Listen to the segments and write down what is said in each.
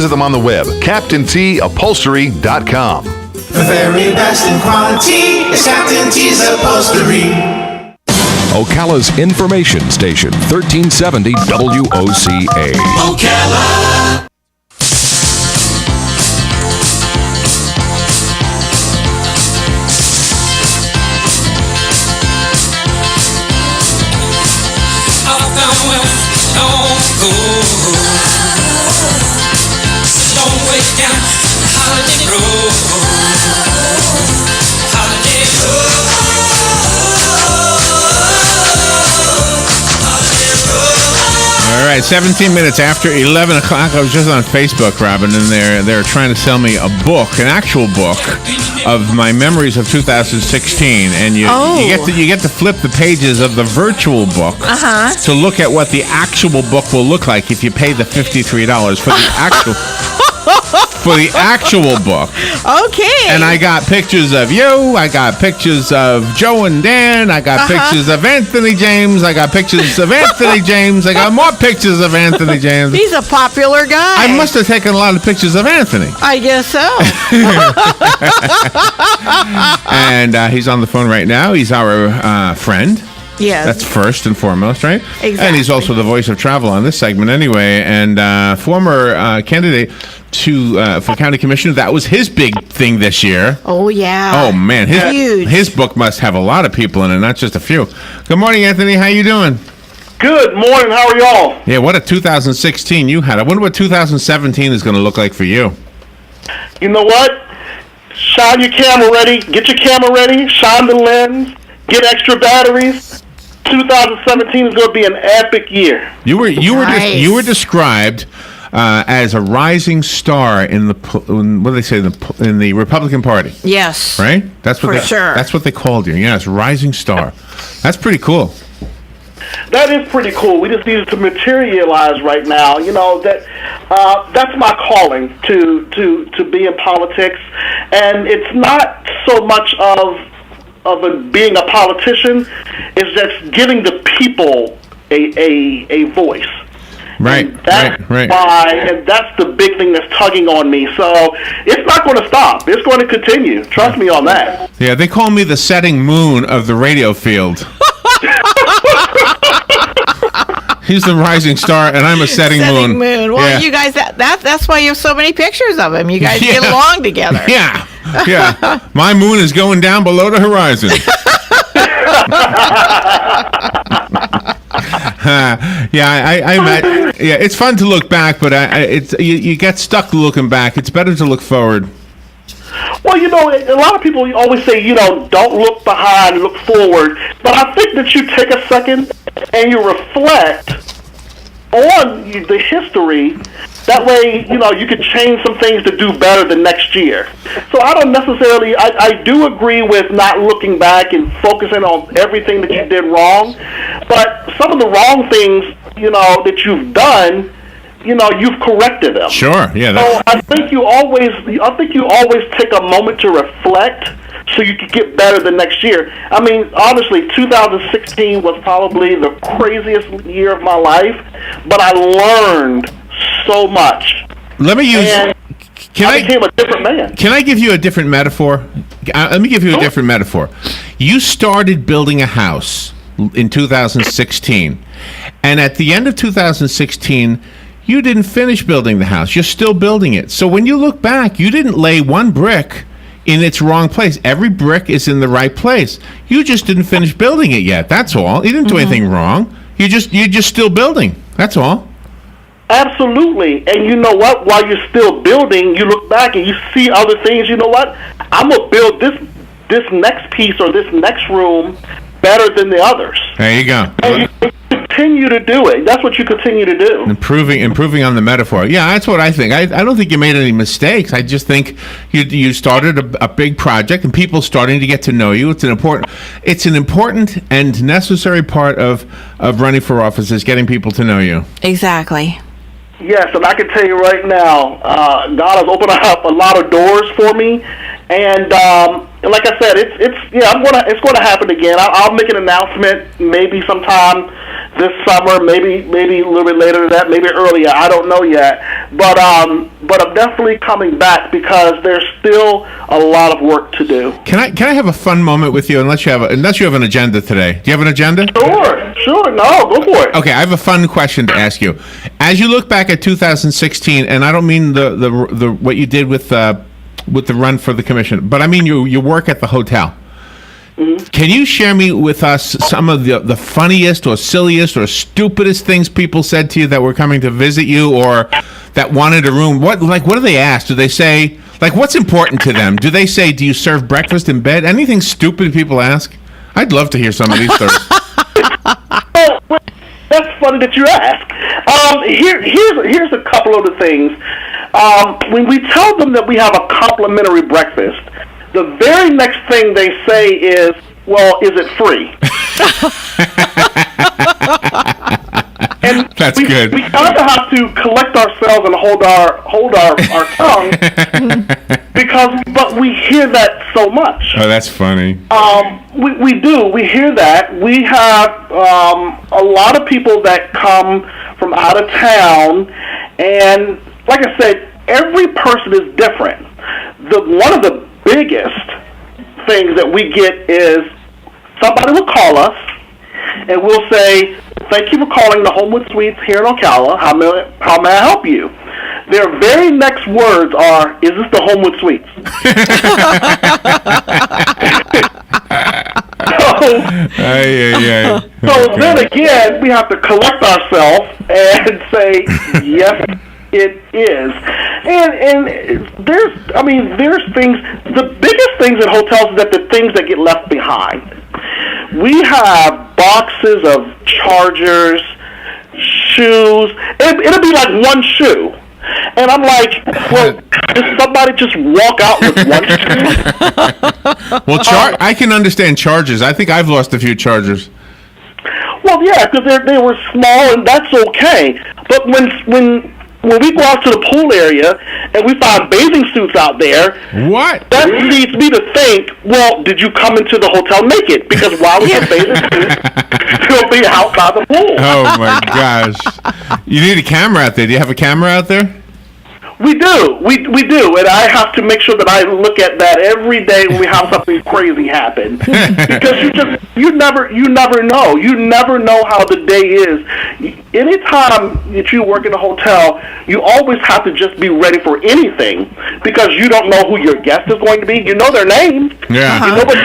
Visit them on the web, CaptainTUpholstery.com. The very best in quality is Captain T's Upholstery. Ocala's information station, 1370 WOCA. Ocala. All right, 17 minutes after 11 o'clock. I was just on Facebook, Robin, and they're trying to sell me a book, an actual book of my memories of 2016. And you get to flip the pages of the virtual book to look at what the actual book will look like if you pay the $53 for the actual book. Okay. And I got pictures of you. I got pictures of Joe and Dan. I got pictures of Anthony James. I got pictures of Anthony James. I got more pictures of Anthony James. He's a popular guy. I must have taken a lot of pictures of Anthony. I guess so. And he's on the phone right now. He's our friend. Yes. That's first and foremost, right? Exactly. And he's also the voice of travel on this segment anyway, and former candidate for county commissioner. That was his big thing this year. Oh, yeah. Oh, man. Huge. His book must have a lot of people in it, not just a few. Good morning, Anthony. How you doing? Good morning. How are y'all? Yeah, what a 2016 you had. I wonder what 2017 is going to look like for you. You know what? Shine your camera ready. Get your camera ready. Shine the lens. Get extra batteries. 2017 is going to be an epic year. You were described as a rising star in the what do they say in the Republican Party? Yes. Right? That's what sure. That's what they called you. Yes, rising star. That's pretty cool. That is pretty cool. We just need it to materialize right now. You know that's my calling to be in politics, and it's not so much of being a politician, is just giving the people a voice. Right, and that's right. And that's the big thing that's tugging on me. So it's not going to stop. It's going to continue. Trust me on that. Yeah, they call me the setting moon of the radio field. He's the rising star, and I'm a setting moon. Well, yeah. You guys, that's why you have so many pictures of him. You guys get along together. Yeah. My moon is going down below the horizon. It's fun to look back, but you get stuck looking back. It's better to look forward. Well, a lot of people always say, don't look behind, look forward. But I think that you take a second and you reflect on the history. That way, you can change some things to do better the next year. So I don't necessarily, I do agree with not looking back and focusing on everything that you did wrong. But some of the wrong things, that you've done, you've corrected them. Sure, yeah. So I think you always take a moment to reflect so you can get better the next year. I mean, honestly, 2016 was probably the craziest year of my life, but I learned so much. Let me use. I became a different man. Can I give you a different metaphor? Let me give you a different metaphor. You started building a house in 2016, and at the end of 2016. You didn't finish building the house. You're still building it. So when you look back, you didn't lay one brick in its wrong place. Every brick is in the right place. You just didn't finish building it yet. That's all. You didn't do anything wrong. You're just still building. That's all. Absolutely. And you know what? While you're still building, you look back and you see other things. You know what? I'm going to build this next piece or this next room better than the others. There you go. And you continue to do it. That's what you continue to do. Improving on the metaphor. Yeah, that's what I think. I don't think you made any mistakes. I just think you started a big project and people starting to get to know you. It's an important and necessary part of running for office is getting people to know you. Exactly. Yes, and I can tell you right now, God has opened up a lot of doors for me, and like I said, it's going to happen again. I'll make an announcement maybe sometime this summer, maybe a little bit later than that, maybe earlier. I don't know yet, but I'm definitely coming back because there's still a lot of work to do. Can I have a fun moment with you? Unless you have an agenda today. Do you have an agenda? Sure. No, go for it. Okay, I have a fun question to ask you. As you look back at 2016, and I don't mean the what you did with the run for the commission, but I mean your work at the hotel. Mm-hmm. Can you share with us some of the funniest or silliest or stupidest things people said to you that were coming to visit you or that wanted a room? What do they ask? Do they say, what's important to them? Do they say, do you serve breakfast in bed? Anything stupid people ask? I'd love to hear some of these stories. Well, that's funny that you ask. Here's a couple of the things. When we tell them that we have a complimentary breakfast, the very next thing they say is, well, is it free? And that's good. We kind of have to collect ourselves and hold our tongue but we hear that so much. Oh, that's funny. We do. We hear that. We have a lot of people that come from out of town, and like I said, every person is different. One of the biggest things that we get is somebody will call us and we'll say, thank you for calling the Homewood Suites here in Ocala. How may I help you? Their very next words are, is this the Homewood Suites? So then again, we have to collect ourselves and say, yes, it is. And there's things, the biggest things in hotels is that the things that get left behind. We have boxes of chargers, shoes. It'll be like one shoe. And I'm like, well, did somebody just walk out with one shoe? Well, I can understand chargers. I think I've lost a few chargers. Well, yeah, because they were small, and that's okay. But when we go out to the pool area and we find bathing suits out there, what? That leads me to think, well, did you come into the hotel naked? Because why would your bathing suit still be out by the pool? Oh, my gosh. You need a camera out there. Do you have a camera out there? We do, and I have to make sure that I look at that every day when we have something crazy happen, because you never know. You never know how the day is. Anytime that you work in a hotel, you always have to just be ready for anything, because you don't know who your guest is going to be. You know their name, yeah. You know what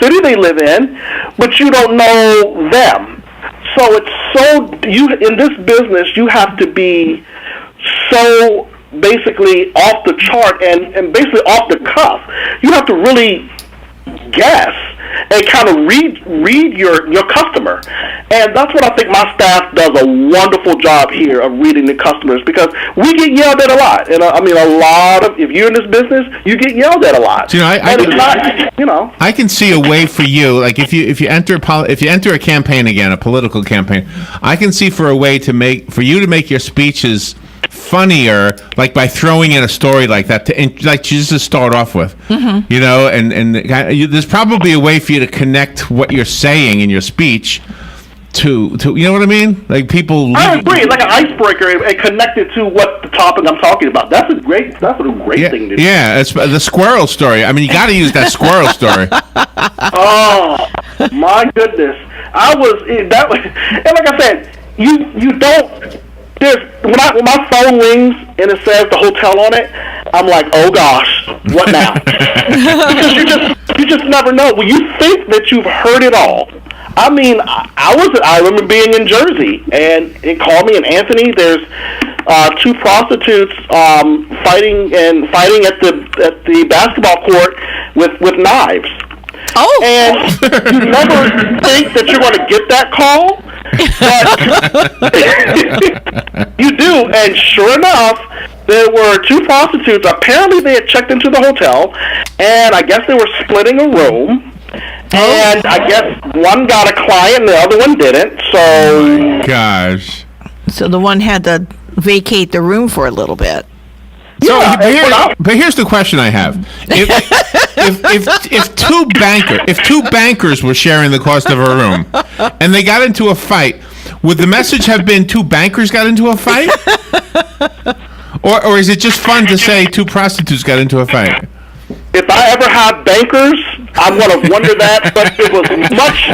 city they live in, but you don't know them. So in this business, you have to be so basically off the chart and basically off the cuff. You have to really guess and kind of read your customer. And that's what I think my staff does a wonderful job here of reading the customers, because we get yelled at a lot. And if you're in this business, you get yelled at a lot. So, I can see a way for you, like if you enter a campaign again, a political campaign, I can see for a way for you to make your speeches funnier, like by throwing in a story like that just to start off with, and there's probably a way for you to connect what you're saying in your speech to you know what I mean? Like people. I agree, like an icebreaker and connect it to what the topic I'm talking about. That's a great thing to do. Yeah, it's the Squirrel Story. I mean, you got to use that Squirrel Story. Oh my goodness, and like I said, you don't. When my phone rings and it says the hotel on it, I'm like, oh gosh, what now? Because you just never know. Well, you think that you've heard it all. I mean, I remember being in Jersey and it called me, and Anthony, there's two prostitutes fighting at the basketball court with knives. Oh, and you never think that you're going to get that call. But you do, and sure enough, there were two prostitutes. Apparently, they had checked into the hotel, and I guess they were splitting a room. And I guess one got a client, and the other one didn't. So, oh my gosh! So the one had to vacate the room for a little bit. So, but here's the question I have: if two bankers were sharing the cost of a room, and they got into a fight, Would the message have been two bankers got into a fight? Or is it just fun to say two prostitutes got into a fight? If I ever have bankers, I'm going to wonder that, but it was much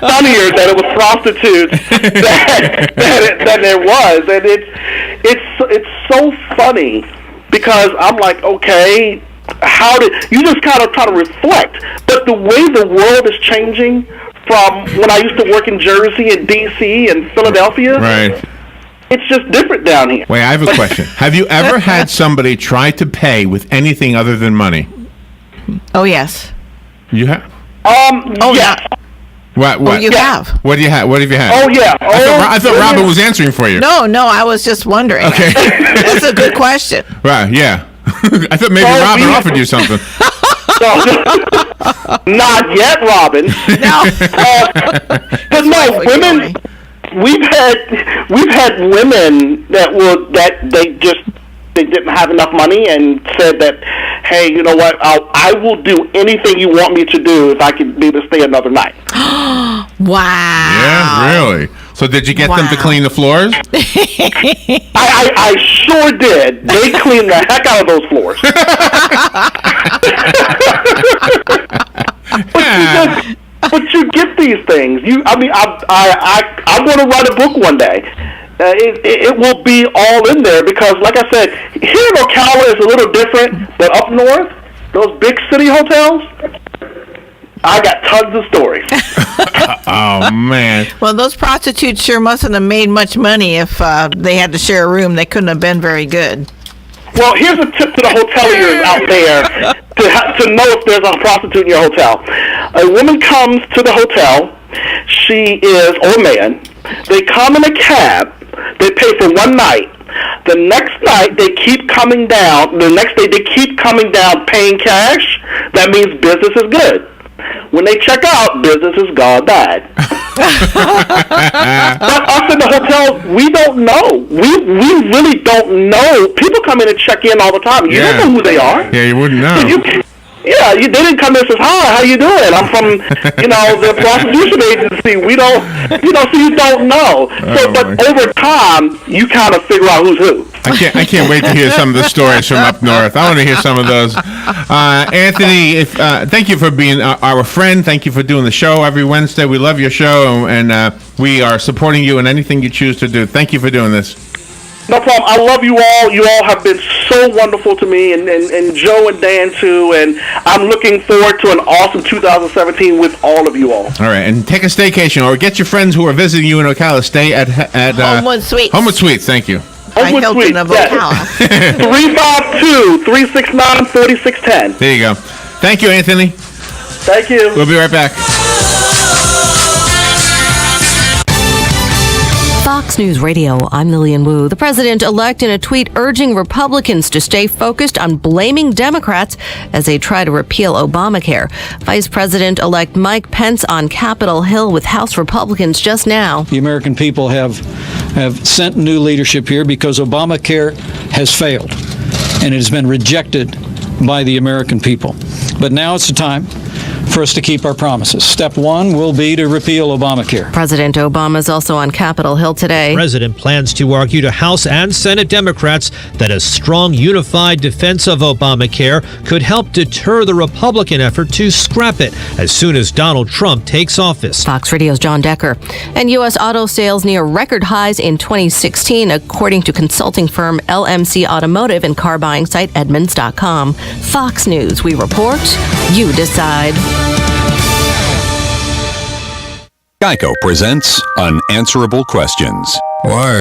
funnier that it was prostitutes than it was. And it's so funny because I'm like, okay, how did you just kind of try to reflect? But the way the world is changing from when I used to work in Jersey and D.C. and Philadelphia, right? It's just different down here. Wait, I have a question. Have you ever had somebody try to pay with anything other than money? Oh, yes. You have? Yes. What? Oh, you have. What do you have? What have you had? Oh, yeah. I thought Robin was answering for you. No, I was just wondering. Okay. That's a good question. Right, yeah. I thought maybe Robin offered you something. Not yet, Robin. No. But no, women. We've had women they didn't have enough money and said that, hey, you know what? I will do anything you want me to do if I can be able to stay another night. Wow. Yeah, really. So did you get them to clean the floors? I sure did. They cleaned the heck out of those floors. But you get these things. I'm going to write a book one day. It will be all in there because, like I said, here in Ocala is a little different, but up north, those big city hotels, I got tons of stories. Oh, man. Well, those prostitutes sure mustn't have made much money if they had to share a room. They couldn't have been very good. Well, here's a tip to the hoteliers out there to know if there's a prostitute in your hotel. A woman comes to the hotel. She is, or a man. They come in a cab. They pay for one night. The next night, they keep coming down. The next day, they keep coming down paying cash. That means business is good. When they check out, business is gone bad. But us in the hotel, we don't know. We really don't know. People come in and check in all the time. You don't know who they are. Yeah, you wouldn't know. They didn't come in and say, hi, how you doing? I'm from, the prostitution agency. We don't, so you don't know. But over time, you kind of figure out who's who. I can't wait to hear some of the stories from up north. I want to hear some of those. Anthony, thank you for being our friend. Thank you for doing the show every Wednesday. We love your show, and we are supporting you in anything you choose to do. Thank you for doing this. No problem. I love you all. You all have been so wonderful to me, and Joe and Dan too. And I'm looking forward to an awesome 2017 with all of you all. All right, and take a staycation or get your friends who are visiting you in Ocala. Stay at Homewood Suites. Homewood Suites. Thank you. Homewood Suites. 352-369-3610. There you go. Thank you, Anthony. Thank you. We'll be right back. Fox News Radio, I'm Lillian Wu. The president-elect in a tweet urging Republicans to stay focused on blaming Democrats as they try to repeal Obamacare. Vice President-elect Mike Pence on Capitol Hill with House Republicans just now. The American people have sent new leadership here because Obamacare has failed and it has been rejected by the American people. But now it's the time for us to keep our promises. Step one will be to repeal Obamacare. President Obama is also on Capitol Hill today. The president plans to argue to House and Senate Democrats that a strong, unified defense of Obamacare could help deter the Republican effort to scrap it as soon as Donald Trump takes office. Fox Radio's John Decker. And U.S. auto sales near record highs in 2016, according to consulting firm LMC Automotive and car buying site Edmunds.com. Fox News, we report, you decide. Geico presents Unanswerable Questions. Why